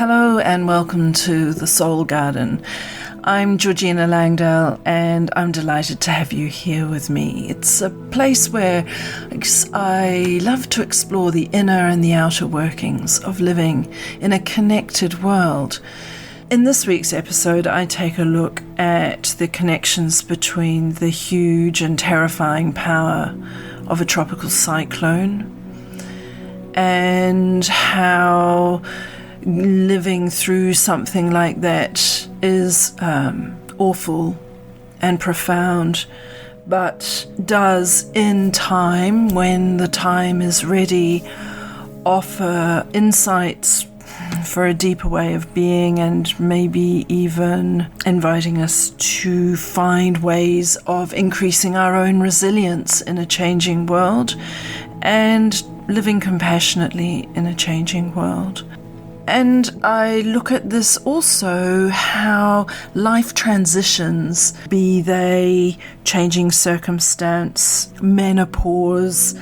Hello and welcome to The Soul Garden. I'm Georgina Langdale and I'm delighted to have you here with me. It's a place where I love to explore the inner and the outer workings of living in a connected world. In this week's episode, I take a look at the connections between the huge and terrifying power of a tropical cyclone and how living through something like that is awful and profound, but does in time, when the time is ready, offer insights for a deeper way of being and maybe even inviting us to find ways of increasing our own resilience in a changing world and living compassionately in a changing world. And I look at this also how life transitions, be they changing circumstance, menopause,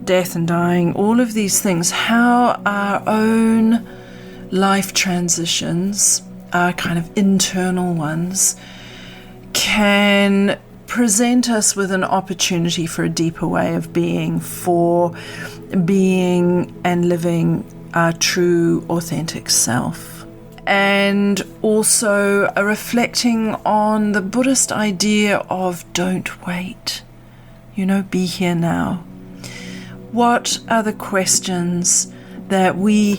death and dying, all of these things, how our own life transitions, our kind of internal ones, can present us with an opportunity for a deeper way of being, for being and living our true, authentic self. And also reflecting on the Buddhist idea of don't wait, be here now. What are the questions that we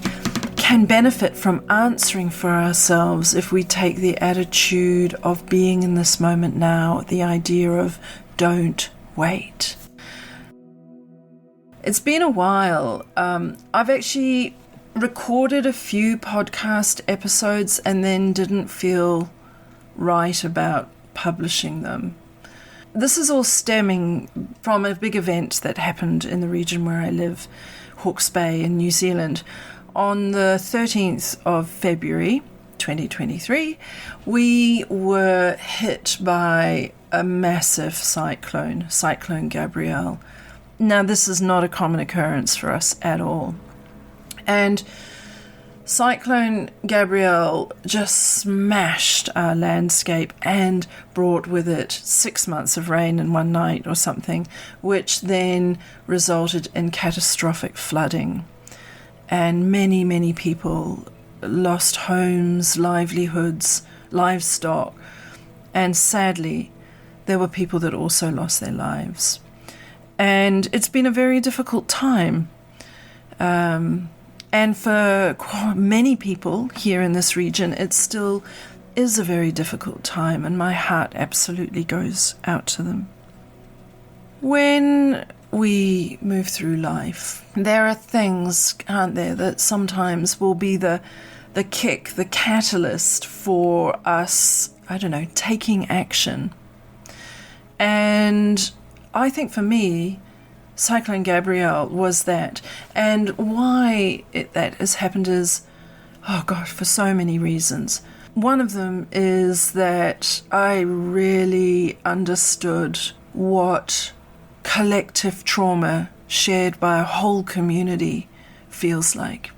can benefit from answering for ourselves if we take the attitude of being in this moment now, the idea of don't wait? It's been a while. I've actually recorded a few podcast episodes and then didn't feel right about publishing them. This is all stemming from a big event that happened in the region where I live, Hawke's Bay in New Zealand. On the 13th of February 2023, we were hit by a massive cyclone, Cyclone Gabrielle. Now, this is not a common occurrence for us at all. And Cyclone Gabrielle just smashed our landscape and brought with it 6 months of rain in one night or something, which then resulted in catastrophic flooding. And many, many people lost homes, livelihoods, livestock. And sadly, there were people that also lost their lives. And it's been a very difficult time. And for many people here in this region, it still is a very difficult time, and my heart absolutely goes out to them. When we move through life, there are things, aren't there, that sometimes will be the kick, the catalyst for us, taking action. And I think for me, Cyclone Gabrielle was that. And why that has happened is, for so many reasons. One of them is that I really understood what collective trauma shared by a whole community feels like.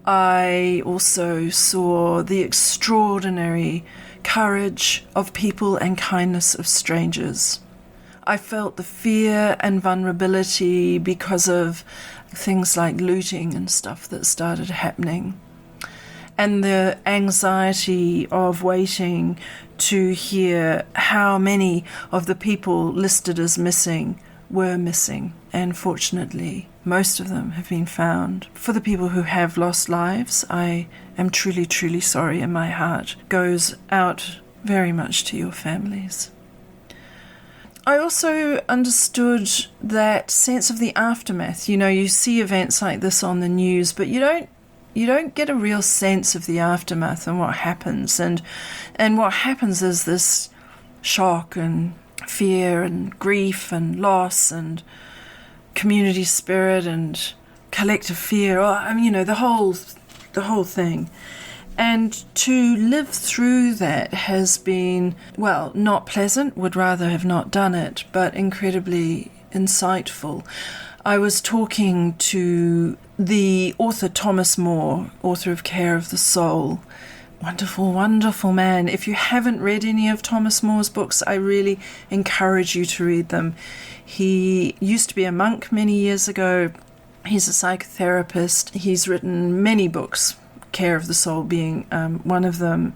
I also saw the extraordinary courage of people and kindness of strangers. I felt the fear and vulnerability because of things like looting and stuff that started happening, and the anxiety of waiting to hear how many of the people listed as missing were missing. And fortunately, most of them have been found. For the people who have lost lives, I am truly, truly sorry, and my heart goes out very much to your families. I also understood that sense of the aftermath. You see events like this on the news, but you don't get a real sense of the aftermath and what happens. And what happens is this shock and fear and grief and loss and community spirit and collective fear. The whole thing. And to live through that has been, not pleasant, would rather have not done it, but incredibly insightful. I was talking to the author Thomas More, author of Care of the Soul. Wonderful, wonderful man. If you haven't read any of Thomas More's books, I really encourage you to read them. He used to be a monk many years ago. He's a psychotherapist. He's written many books, Care of the Soul being one of them.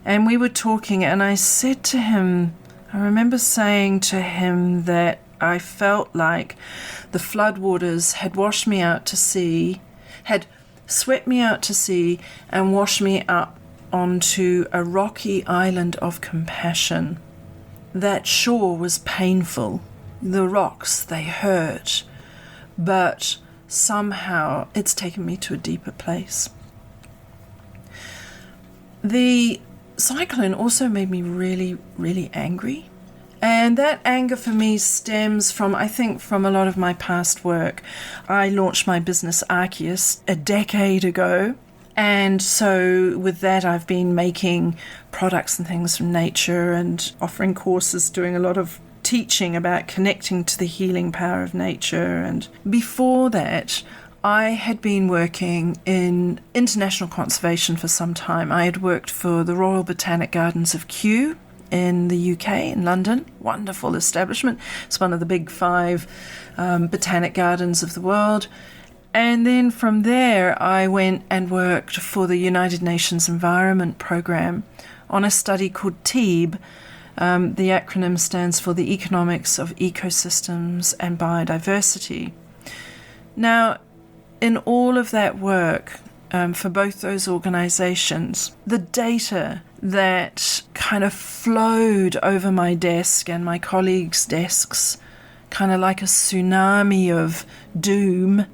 And we were talking, and I said to him, I remember saying to him that I felt like the floodwaters had washed me out to sea, had swept me out to sea and washed me up onto a rocky island of compassion. That shore was painful. The rocks, they hurt. But somehow it's taken me to a deeper place. The cyclone also made me really, really angry. And that anger for me stems from, I think, from a lot of my past work. I launched my business Arceus a decade ago. And so with that, I've been making products and things from nature and offering courses, doing a lot of teaching about connecting to the healing power of nature. And before that, I had been working in international conservation for some time. I had worked for the Royal Botanic Gardens of Kew in the UK, in London. Wonderful establishment. It's one of the big 5 botanic gardens of the world. And then from there, I went and worked for the United Nations Environment Programme on a study called TEEB. The acronym stands for the Economics of Ecosystems and Biodiversity. Now, in all of that work, for both those organizations, the data that kind of flowed over my desk and my colleagues' desks, kind of like a tsunami of doom,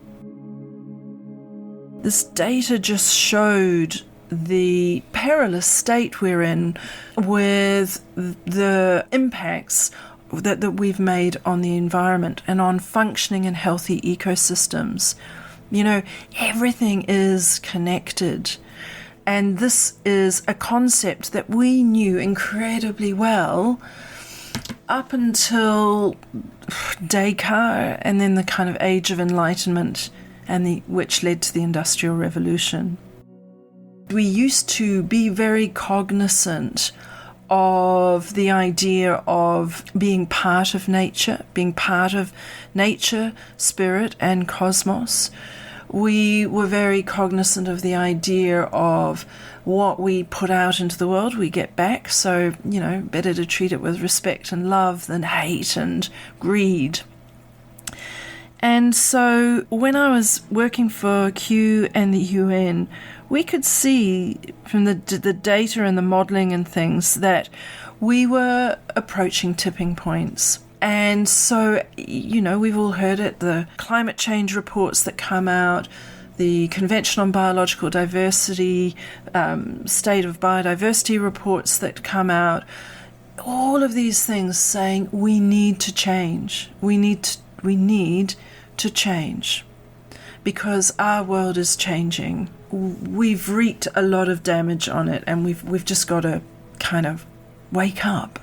this data just showed the perilous state we're in with the impacts that we've made on the environment and on functioning and healthy ecosystems. You know, everything is connected. And this is a concept that we knew incredibly well up until Descartes and then the kind of Age of Enlightenment, and which led to the Industrial Revolution. We used to be very cognizant of the idea of being part of nature, spirit, and cosmos. We were very cognizant of the idea of what we put out into the world, we get back. So, you know, better to treat it with respect and love than hate and greed. And so when I was working for Kew and the UN, we could see from the data and the modelling and things that we were approaching tipping points. And so, you know, we've all heard it, the climate change reports that come out, the Convention on Biological Diversity, State of Biodiversity reports that come out, all of these things saying we need to change. We need to change because our world is changing. We've wreaked a lot of damage on it, and we've just got to kind of wake up.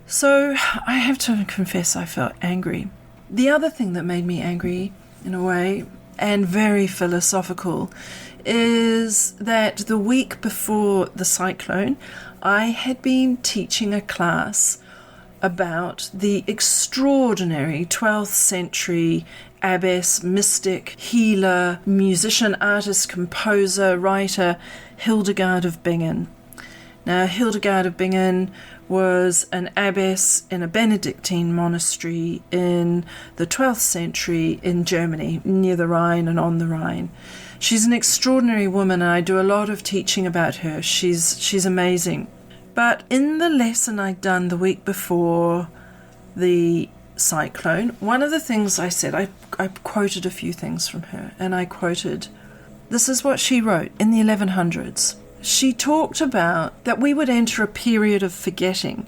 So I have to confess I felt angry. The other thing that made me angry, in a way, and very philosophical, is that the week before the cyclone, I had been teaching a class about the extraordinary 12th century abbess, mystic, healer, musician, artist, composer, writer, Hildegard of Bingen. Now, Hildegard of Bingen was an abbess in a Benedictine monastery in the 12th century in Germany, near the Rhine and on the Rhine. She's an extraordinary woman, and I do a lot of teaching about her. She's amazing. But in the lesson I'd done the week before the cyclone, one of the things I said, I quoted a few things from her, and I quoted, this is what she wrote in the 1100s. She talked about that we would enter a period of forgetting,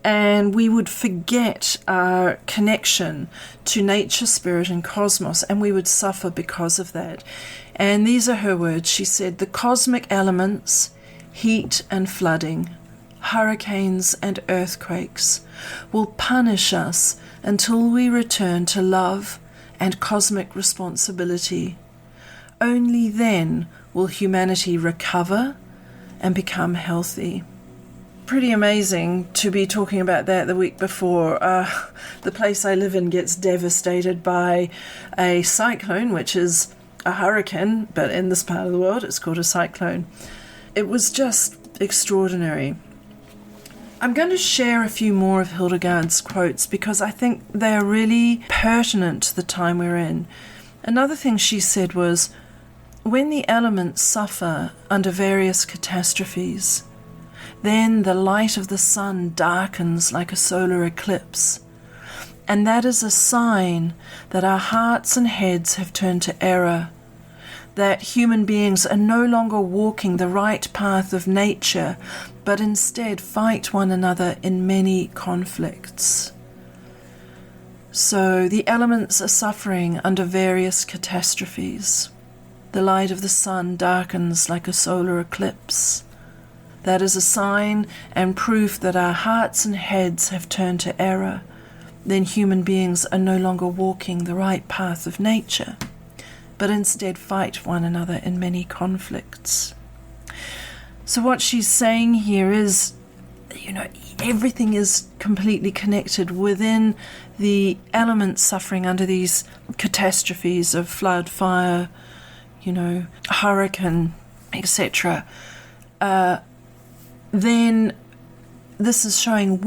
and we would forget our connection to nature, spirit, and cosmos, and we would suffer because of that. And these are her words. She said, the cosmic elements, heat and flooding, hurricanes and earthquakes will punish us until we return to love and cosmic responsibility. Only then will humanity recover and become healthy. Pretty amazing to be talking about that the week before. The place I live in gets devastated by a cyclone, which is a hurricane, but in this part of the world it's called a cyclone. It was just extraordinary. I'm going to share a few more of Hildegard's quotes because I think they are really pertinent to the time we're in. Another thing she said was, when the elements suffer under various catastrophes, then the light of the sun darkens like a solar eclipse, and that is a sign that our hearts and heads have turned to error, that human beings are no longer walking the right path of nature, but instead fight one another in many conflicts. So the elements are suffering under various catastrophes. The light of the sun darkens like a solar eclipse. That is a sign and proof that our hearts and heads have turned to error. Then human beings are no longer walking the right path of nature, but instead fight one another in many conflicts. So what she's saying here is, everything is completely connected within the elements suffering under these catastrophes of flood, fire, hurricane, etc. Then this is showing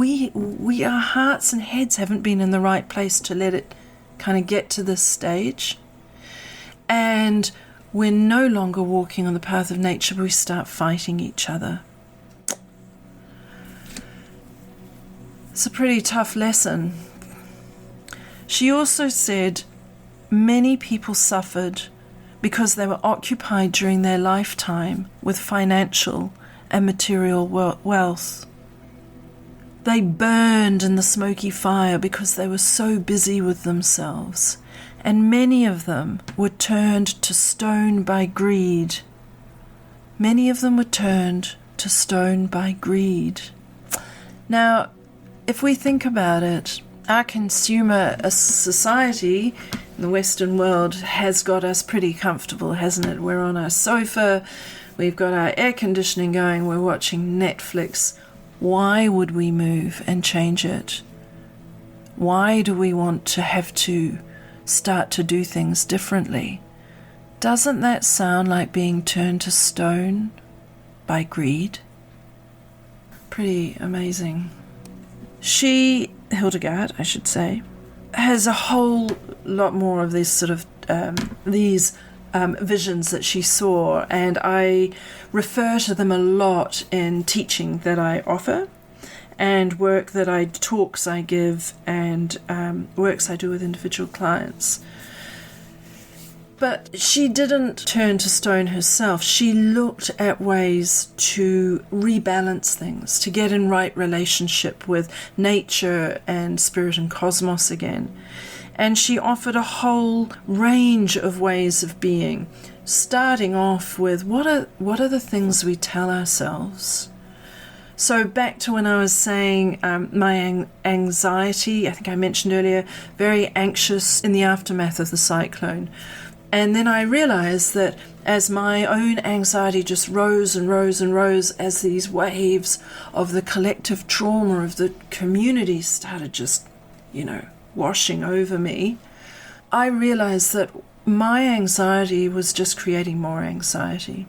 our hearts and heads haven't been in the right place to let it kind of get to this stage. And we're no longer walking on the path of nature, but we start fighting each other. It's a pretty tough lesson. She also said many people suffered because they were occupied during their lifetime with financial and material wealth. They burned in the smoky fire because they were so busy with themselves, and many of them were turned to stone by greed. Many of them were turned to stone by greed. Now, if we think about it, our consumer society in the Western world has got us pretty comfortable, hasn't it? We're on our sofa, we've got our air conditioning going, we're watching Netflix. Why would we move and change it? Why do we want to have to start to do things differently? Doesn't that sound like being turned to stone by greed? Pretty amazing. Hildegard, I should say, has a whole lot more of this sort of these visions that she saw, and I refer to them a lot in teaching that I offer, and talks I give, and works I do with individual clients. But she didn't turn to stone herself. She looked at ways to rebalance things, to get in right relationship with nature and spirit and cosmos again. And she offered a whole range of ways of being, starting off with what are the things we tell ourselves. So back to when I was saying my anxiety, I think I mentioned earlier, very anxious in the aftermath of the cyclone. And then I realized that as my own anxiety just rose and rose and rose, as these waves of the collective trauma of the community started just, washing over me, I realized that my anxiety was just creating more anxiety.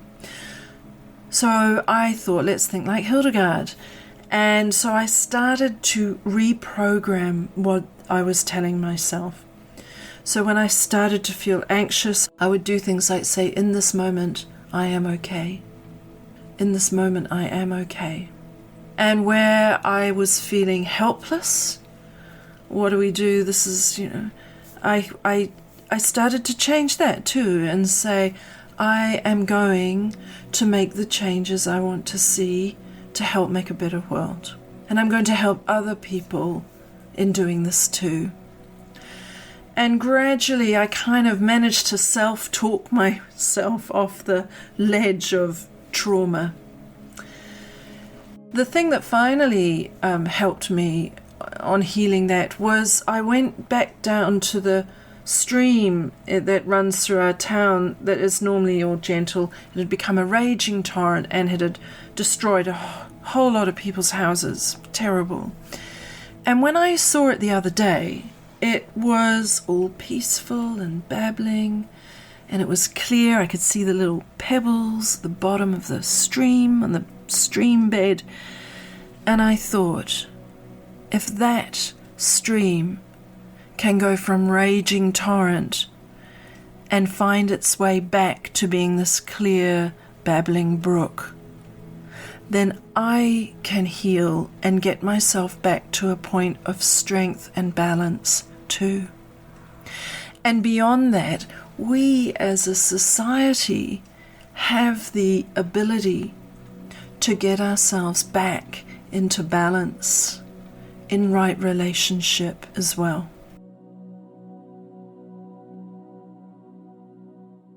So I thought, let's think like Hildegard. And so I started to reprogram what I was telling myself. So when I started to feel anxious, I would do things like say, in this moment, I am okay. In this moment, I am okay. And where I was feeling helpless, what do we do? This is, I started to change that too and say, I am going to make the changes I want to see to help make a better world. And I'm going to help other people in doing this too. And gradually I kind of managed to self-talk myself off the ledge of trauma. the thing that finally helped me on healing that was I went back down to the stream that runs through our town that is normally all gentle. It had become a raging torrent and it had destroyed a whole lot of people's houses. Terrible. And when I saw it the other day, it was all peaceful and babbling, and it was clear. I could see the little pebbles at the bottom of the stream on the stream bed. And I thought, if that stream can go from raging torrent and find its way back to being this clear, babbling brook, then I can heal and get myself back to a point of strength and balance too. And beyond that, we as a society have the ability to get ourselves back into balance, in right relationship as well.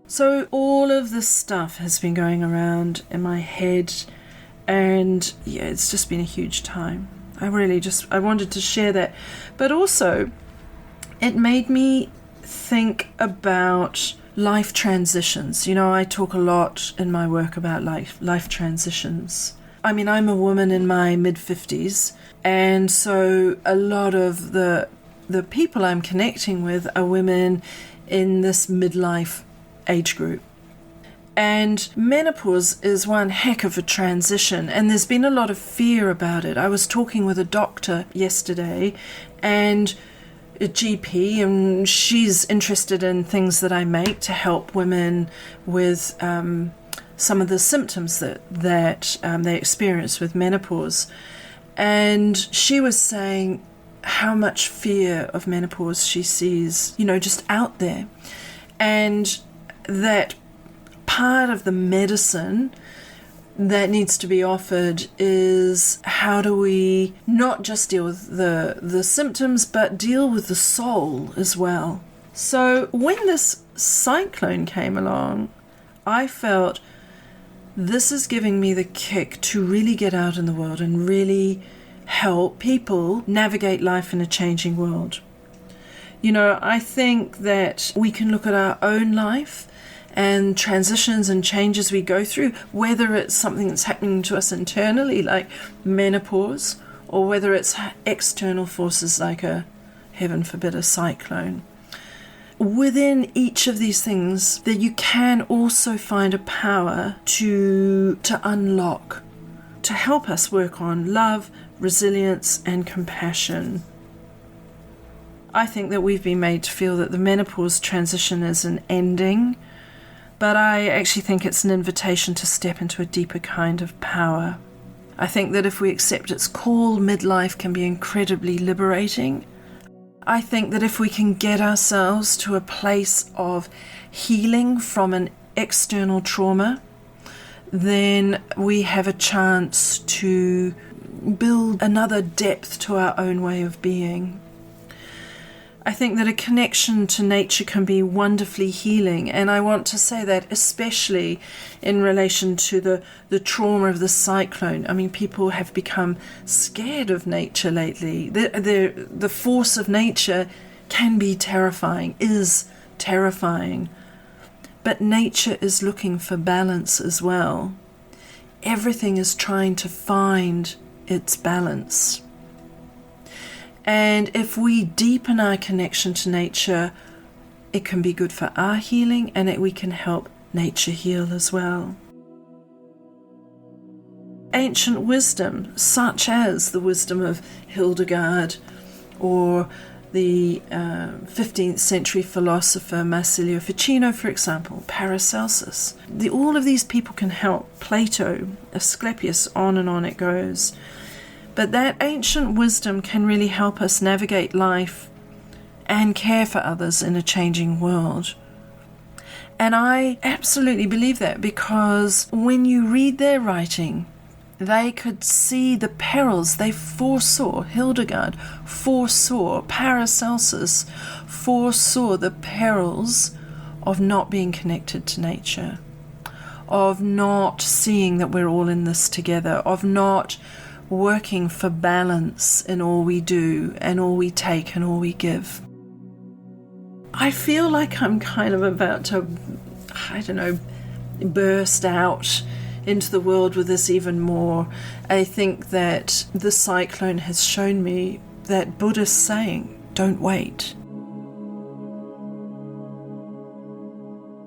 So all of this stuff has been going around in my head, and yeah, it's just been a huge time. I wanted to share that. But also, it made me think about life transitions. You know, I talk a lot in my work about life transitions. I mean, I'm a woman in my mid-50s, and so a lot of the people I'm connecting with are women in this midlife age group. And menopause is one heck of a transition, and there's been a lot of fear about it. I was talking with a doctor yesterday, and a GP, and she's interested in things that I make to help women with some of the symptoms that they experience with menopause. And she was saying how much fear of menopause she sees, you know, just out there. And that part of the medicine that needs to be offered is how do we not just deal with the symptoms, but deal with the soul as well. So when this cyclone came along, I felt this is giving me the kick to really get out in the world and really help people navigate life in a changing world. You know, I think that we can look at our own life and transitions and changes we go through, whether it's something that's happening to us internally, like menopause, or whether it's external forces like heaven forbid, a cyclone. Within each of these things, that you can also find a power to unlock, to help us work on love, resilience, and compassion. I think that we've been made to feel that the menopause transition is an ending, but I actually think it's an invitation to step into a deeper kind of power. I think that if we accept its call, midlife can be incredibly liberating. I think that if we can get ourselves to a place of healing from an external trauma, then we have a chance to build another depth to our own way of being. I think that a connection to nature can be wonderfully healing, and I want to say that especially in relation to the trauma of the cyclone. I mean, people have become scared of nature lately. The force of nature can be terrifying, is terrifying, but nature is looking for balance as well. Everything is trying to find its balance. And if we deepen our connection to nature, it can be good for our healing, and we can help nature heal as well. Ancient wisdom, such as the wisdom of Hildegard or the 15th century philosopher Marsilio Ficino, for example, Paracelsus. All of these people can help. Plato, Asclepius, on and on it goes. But that ancient wisdom can really help us navigate life and care for others in a changing world. And I absolutely believe that, because when you read their writing, they could see the perils. They foresaw, Hildegard foresaw, Paracelsus foresaw the perils of not being connected to nature, of not seeing that we're all in this together, of not working for balance in all we do and all we take and all we give. I feel like I'm kind of about to, burst out into the world with this even more. I think that the cyclone has shown me that Buddhist saying, don't wait.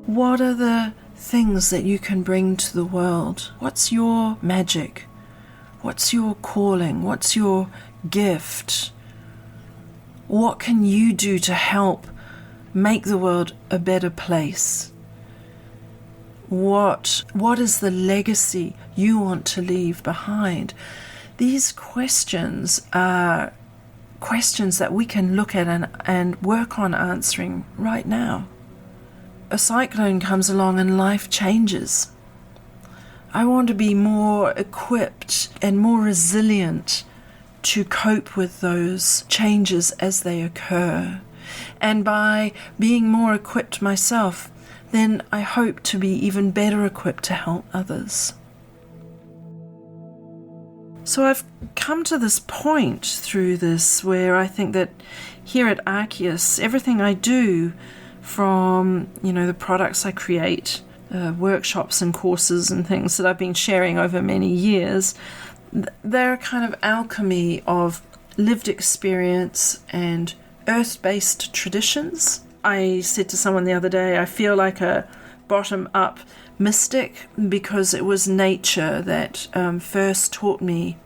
What are the things that you can bring to the world? What's your magic? What's your calling? What's your gift? What can you do to help make the world a better place? What is the legacy you want to leave behind? These questions are questions that we can look at and work on answering right now. A cyclone comes along and life changes. I want to be more equipped and more resilient to cope with those changes as they occur. And by being more equipped myself, then I hope to be even better equipped to help others. So I've come to this point through this where I think that here at Arceus, everything I do, from the products I create, workshops and courses and things that I've been sharing over many years, they're a kind of alchemy of lived experience and earth-based traditions. I said to someone the other day, I feel like a bottom-up mystic because it was nature that first taught me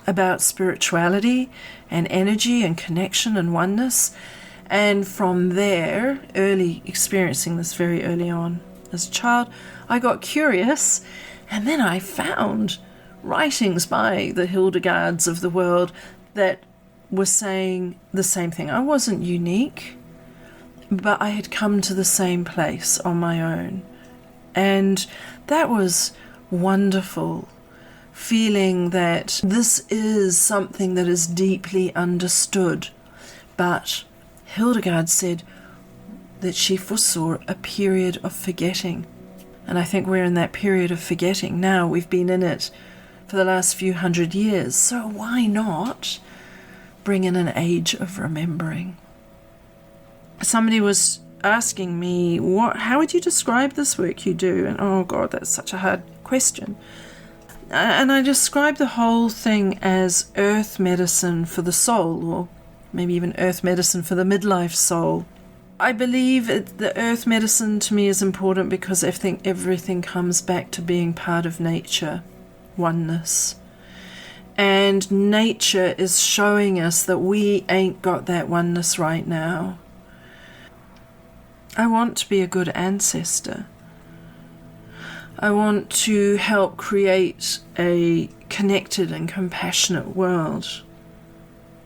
about spirituality and energy and connection and oneness. And from there, experiencing this very early on as a child, I got curious, and then I found writings by the Hildegardes of the world that were saying the same thing. I wasn't unique, but I had come to the same place on my own. And that was wonderful, feeling that this is something that is deeply understood, but Hildegard said that she foresaw a period of forgetting. And I think we're in that period of forgetting now. We've been in it for the last few hundred years. So why not bring in an age of remembering? Somebody was asking me, how would you describe this work you do? And oh God, that's such a hard question. And I describe the whole thing as earth medicine for the soul, or maybe even earth medicine for the midlife soul. I believe the earth medicine to me is important because I think everything comes back to being part of nature, oneness. And nature is showing us that we ain't got that oneness right now. I want to be a good ancestor. I want to help create a connected and compassionate world.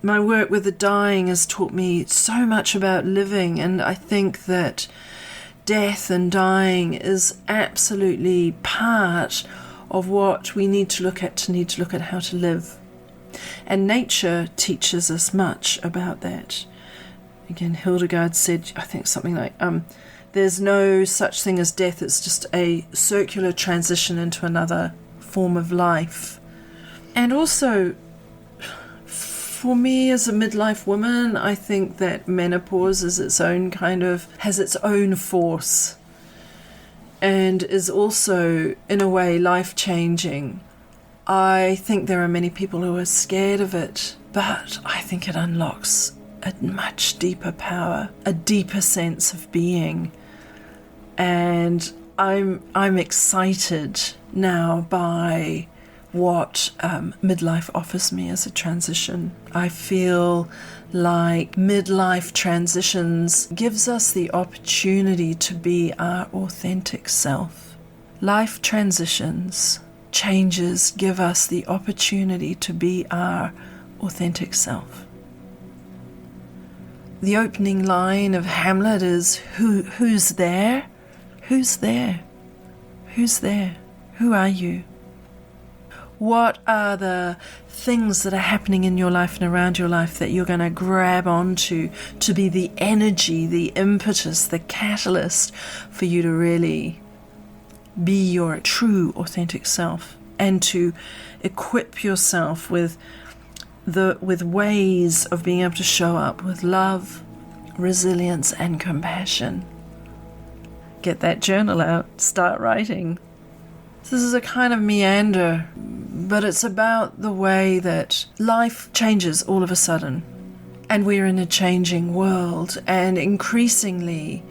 My work with the dying has taught me so much about living, and I think that death and dying is absolutely part of what we need to look at how to live. And nature teaches us much about that. Again, Hildegard said, I think something like, there's no such thing as death, it's just a circular transition into another form of life. And also, for me as a midlife woman, I think that menopause is has its own force and is also, in a way, life-changing. I think there are many people who are scared of it, but I think it unlocks a much deeper power, a deeper sense of being. And I'm excited now by what midlife offers me as a transition. I feel like midlife transitions gives us the opportunity to be our authentic self. Life transitions, changes give us the opportunity to be our authentic self. The opening line of Hamlet is, who's there? Who's there? Who's there? Who are you? What are the things that are happening in your life and around your life that you're going to grab onto to be the energy, the impetus, the catalyst for you to really be your true authentic self? and to equip yourself with ways of being able to show up with love, resilience, and compassion. Get that journal out, start writing. This is a kind of meander, but it's about the way that life changes all of a sudden. And we're in a changing world, and increasingly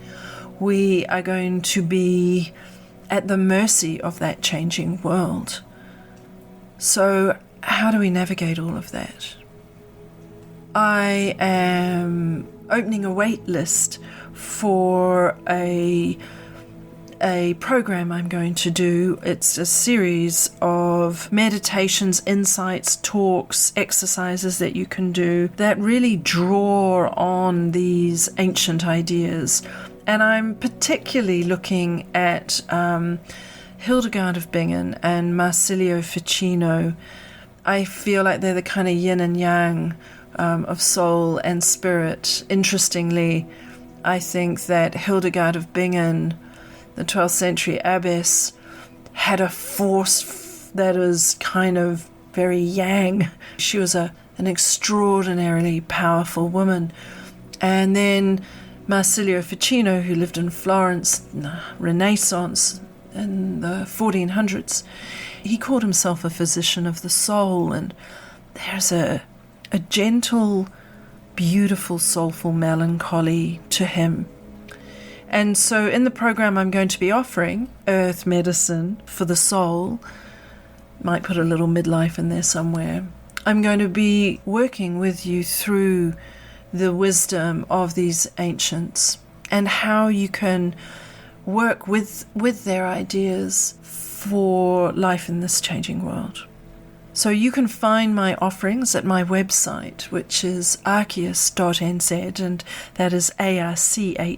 we are going to be at the mercy of that changing world. So how do we navigate all of that? I am opening a wait list for a program I'm going to do. It's a series of meditations, insights, talks, exercises that you can do that really draw on these ancient ideas. And I'm particularly looking at Hildegard of Bingen and Marsilio Ficino. I feel like they're the kind of yin and yang of soul and spirit. Interestingly, I think that Hildegard of Bingen, the 12th century abbess, had a force that is kind of very yang. She was an extraordinarily powerful woman. And then Marsilio Ficino, who lived in Florence in the Renaissance in the 1400s, he called himself a physician of the soul, and there's a gentle, beautiful, soulful melancholy to him. And so in the program I'm going to be offering earth medicine for the soul, might put a little midlife in there somewhere. I'm going to be working with you through the wisdom of these ancients and how you can work with their ideas for life in this changing world. So you can find my offerings at my website, which is arceus.nz, and that is archeus.nz.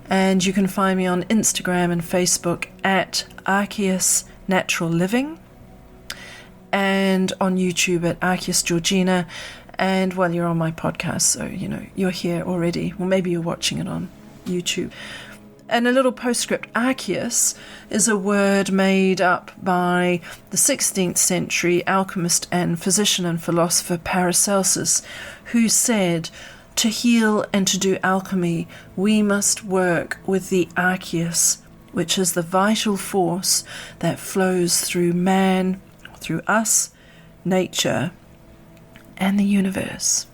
And you can find me on Instagram and Facebook at Arceus Natural Living, and on YouTube at Arceus Georgina. And well, you're on my podcast, so you're here already. Well, maybe you're watching it on YouTube. And a little postscript, Arceus is a word made up by the 16th century alchemist and physician and philosopher Paracelsus, who said, to heal and to do alchemy, we must work with the Arceus, which is the vital force that flows through man, through us, nature, and the universe.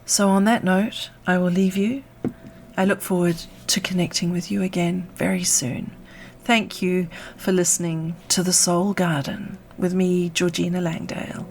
So on that note, I will leave you. I look forward to connecting with you again very soon. Thank you for listening to The Soul Garden with me, Georgina Langdale.